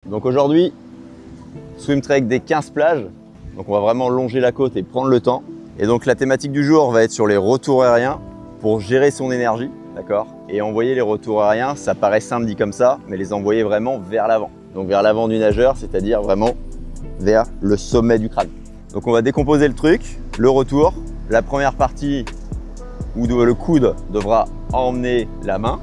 Donc aujourd'hui, swim trek des 15 plages. Donc on va vraiment longer la côte et prendre le temps. Et donc la thématique du jour va être sur les retours aériens pour gérer son énergie, d'accord? Et envoyer les retours aériens, ça paraît simple dit comme ça, mais les envoyer vraiment vers l'avant. Donc vers l'avant du nageur, c'est-à-dire vraiment vers le sommet du crâne. Donc on va décomposer le truc, le retour. La première partie où le coude devra emmener la main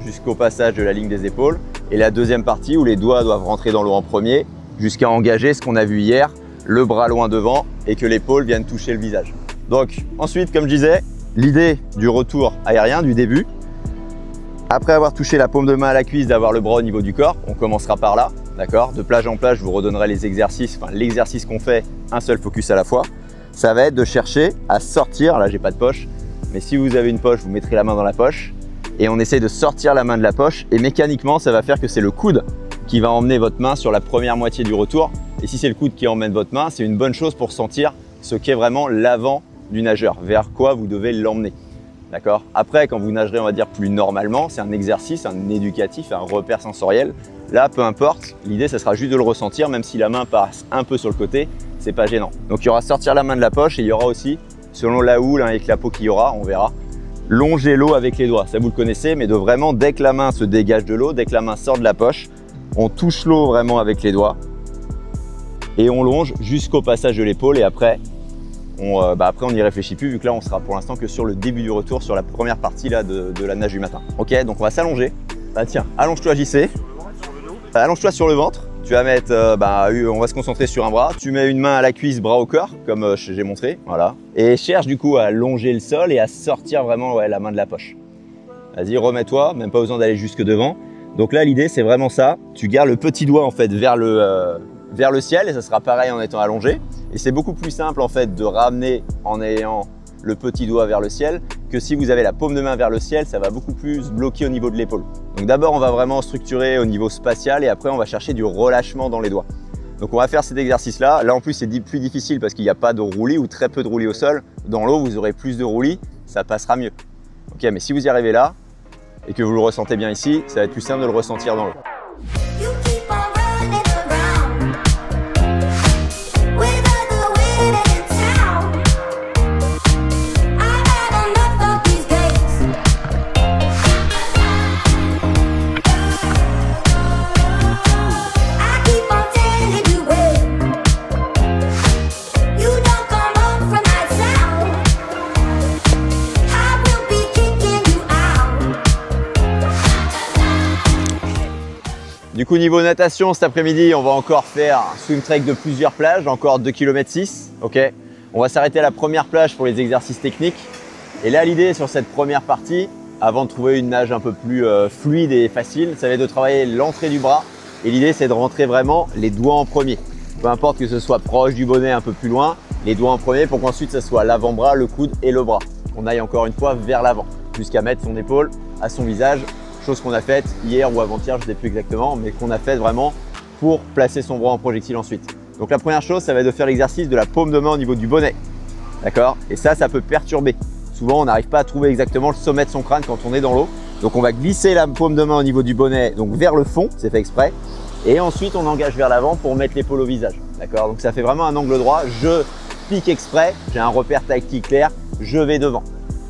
jusqu'au passage de la ligne des épaules. Et la deuxième partie où les doigts doivent rentrer dans l'eau en premier jusqu'à engager ce qu'on a vu hier, le bras loin devant et que l'épaule vienne toucher le visage. Donc ensuite, comme je disais, l'idée du retour aérien, du début, après avoir touché la paume de main à la cuisse, d'avoir le bras au niveau du corps, on commencera par là, d'accord? De plage en plage, je vous redonnerai les exercices, enfin l'exercice qu'on fait, un seul focus à la fois. Ça va être de chercher à sortir, là j'ai pas de poche, mais si vous avez une poche, vous mettrez la main dans la poche et on essaie de sortir la main de la poche et mécaniquement, ça va faire que c'est le coude qui va emmener votre main sur la première moitié du retour. Et si c'est le coude qui emmène votre main, c'est une bonne chose pour sentir ce qu'est vraiment l'avant du nageur, vers quoi vous devez l'emmener. D'accord? Après, quand vous nagerez, on va dire plus normalement, c'est un exercice, un éducatif, un repère sensoriel. Là, peu importe, l'idée, ça sera juste de le ressentir, même si la main passe un peu sur le côté, c'est pas gênant. Donc, il y aura sortir la main de la poche et il y aura aussi, selon la houle et la peau qu'il y aura, on verra, longer l'eau avec les doigts. Ça, vous le connaissez, mais de vraiment, dès que la main se dégage de l'eau, dès que la main sort de la poche, on touche l'eau vraiment avec les doigts et on longe jusqu'au passage de l'épaule et après on n'y réfléchit plus vu que là on sera pour l'instant que sur le début du retour, sur la première partie là de la nage du matin. Ok, donc on va s'allonger. Bah tiens, allonge-toi JC. Allonge-toi sur le ventre. Tu vas mettre, on va se concentrer sur un bras. Tu mets une main à la cuisse, bras au corps, comme j'ai montré, voilà. Et cherche du coup à longer le sol et à sortir vraiment la main de la poche. Vas-y, remets-toi, même pas besoin d'aller jusque devant. Donc là, l'idée, c'est vraiment ça. Tu gardes le petit doigt en fait vers le ciel et ça sera pareil en étant allongé. Et c'est beaucoup plus simple en fait de ramener en ayant le petit doigt vers le ciel que si vous avez la paume de main vers le ciel, ça va beaucoup plus bloquer au niveau de l'épaule. Donc d'abord, on va vraiment structurer au niveau spatial et après, on va chercher du relâchement dans les doigts. Donc on va faire cet exercice-là. Là en plus, c'est plus difficile parce qu'il n'y a pas de roulis ou très peu de roulis au sol. Dans l'eau, vous aurez plus de roulis, ça passera mieux. Ok, mais si vous y arrivez là, et que vous le ressentez bien ici, ça va être plus simple de le ressentir dans l'eau. Du coup, niveau natation, cet après-midi, on va encore faire un swim trek de plusieurs plages, encore 2,6 km. Ok. On va s'arrêter à la première plage pour les exercices techniques. Et là, l'idée sur cette première partie, avant de trouver une nage un peu plus fluide et facile, ça va être de travailler l'entrée du bras. Et l'idée, c'est de rentrer vraiment les doigts en premier. Peu importe que ce soit proche du bonnet, un peu plus loin, les doigts en premier pour qu'ensuite, ça soit l'avant-bras, le coude et le bras. On aille encore une fois vers l'avant, jusqu'à mettre son épaule à son visage. Chose qu'on a faite hier ou avant-hier, je ne sais plus exactement, mais qu'on a faite vraiment pour placer son bras en projectile ensuite. Donc la première chose, ça va être de faire l'exercice de la paume de main au niveau du bonnet. D'accord? Et ça peut perturber. Souvent, on n'arrive pas à trouver exactement le sommet de son crâne quand on est dans l'eau. Donc on va glisser la paume de main au niveau du bonnet, donc vers le fond, c'est fait exprès. Et ensuite, on engage vers l'avant pour mettre l'épaule au visage. D'accord? Donc ça fait vraiment un angle droit. Je pique exprès, j'ai un repère tactique clair, je vais devant.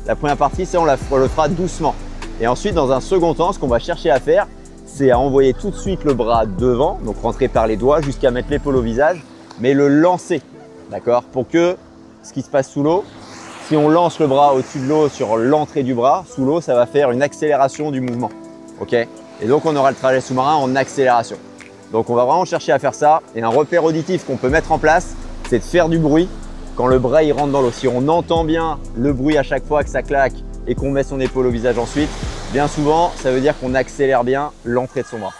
La première partie, ça, on le fera doucement. Et ensuite, dans un second temps, ce qu'on va chercher à faire, c'est à envoyer tout de suite le bras devant, donc rentrer par les doigts jusqu'à mettre l'épaule au visage, mais le lancer, d'accord? Pour que ce qui se passe sous l'eau, si on lance le bras au-dessus de l'eau sur l'entrée du bras, sous l'eau, ça va faire une accélération du mouvement, ok? Et donc, on aura le trajet sous-marin en accélération. Donc, on va vraiment chercher à faire ça. Et un repère auditif qu'on peut mettre en place, c'est de faire du bruit quand le bras il rentre dans l'eau. Si on entend bien le bruit à chaque fois que ça claque, et qu'on met son épaule au visage ensuite, bien souvent, ça veut dire qu'on accélère bien l'entrée de son bras.